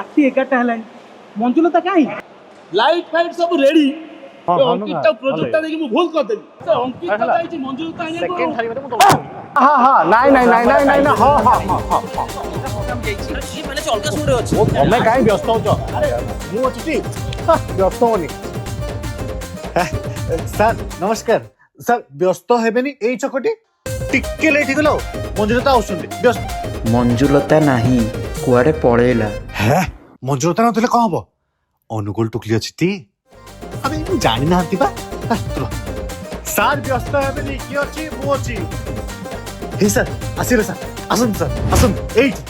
राति 11टा है मंजुलता कहीं लाइट फाइट सब रेडी अंकित प्रोजेक्ट देखि मु भूल कर देली अंकित जाई मंजुलता आने सेकंड थाली में मु हां हां नहीं नहीं नहीं नहीं नहीं हां हां हां ये मैंने अलगा सुन रे अछि तमे काई व्यस्त हो अरे मु अछि टी व्यस्त होनी सर नमस्कार सर व्यस्त हेबेनी एई चकटी टिके लेट गलो मंजुलता आउसुंदी व्यस्त मंजुलता नाही कुआडे पळेला है मंजुलता नथले का हबो अनुकूल टुकली अछि ती अबे मु जानि नाहंती बा सर व्यस्त हेबेनी की अछि मु अछि हे सर आसिरे सर आसन 8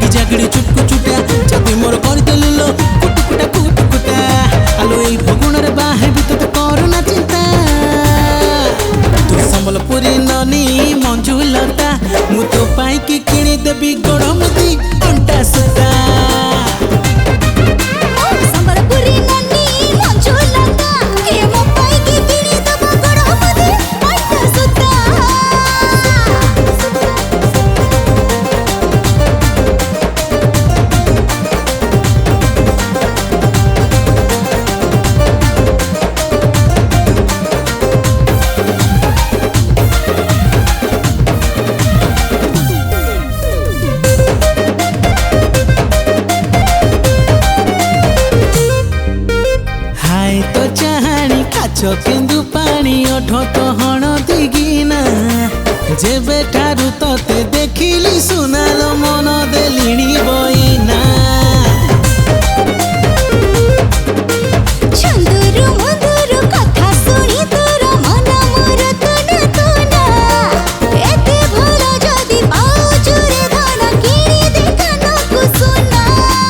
गिजागड़ी चुटकु चुटा जदि मोर कर देलुलो कुटकुटा कुटकुटा आलो एई भगुण रे बाहे भी तो करना चिंता तू संबलपुरी ननी मंजुलता मु तो पाई की किणी देबी गड़मती अंटा सुता संबलपुरी ननी मंजुलता के मो पाई की किणी देबो गड़मती अंटा सुता केन्दु पानी अठ तो हण दिगिना जेबे ठारू तते देखिली सुनालो मन देलिणी बइना चंदुरु मधुरु कथा सुनी तोर मन मोर तोना तोना एते भलो जदी पाओ चुरे धन किनी दे कानकु सुना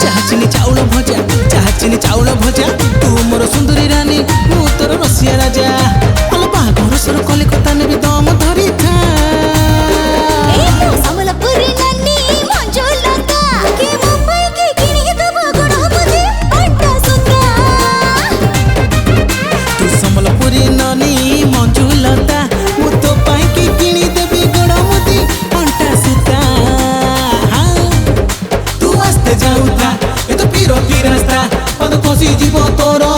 चाहचिनी चाउल भजा तू मोर सुंदरी रानी मु तोर रसिया राजा अल बाघर सर कलिकता नेबी दम धरी था ए मो संबलपुरी नन्नी मंजुलता के मुंबई के किनी दबो गड़मती अंटा सुता तू संबलपुरी ननी मंजुलता मु तो पाई की किनी देबी गड़मती अंटा सुता तू आस्ते जाऊता ए तो पीरो की रास्ता पद कोसी जीवो तोरो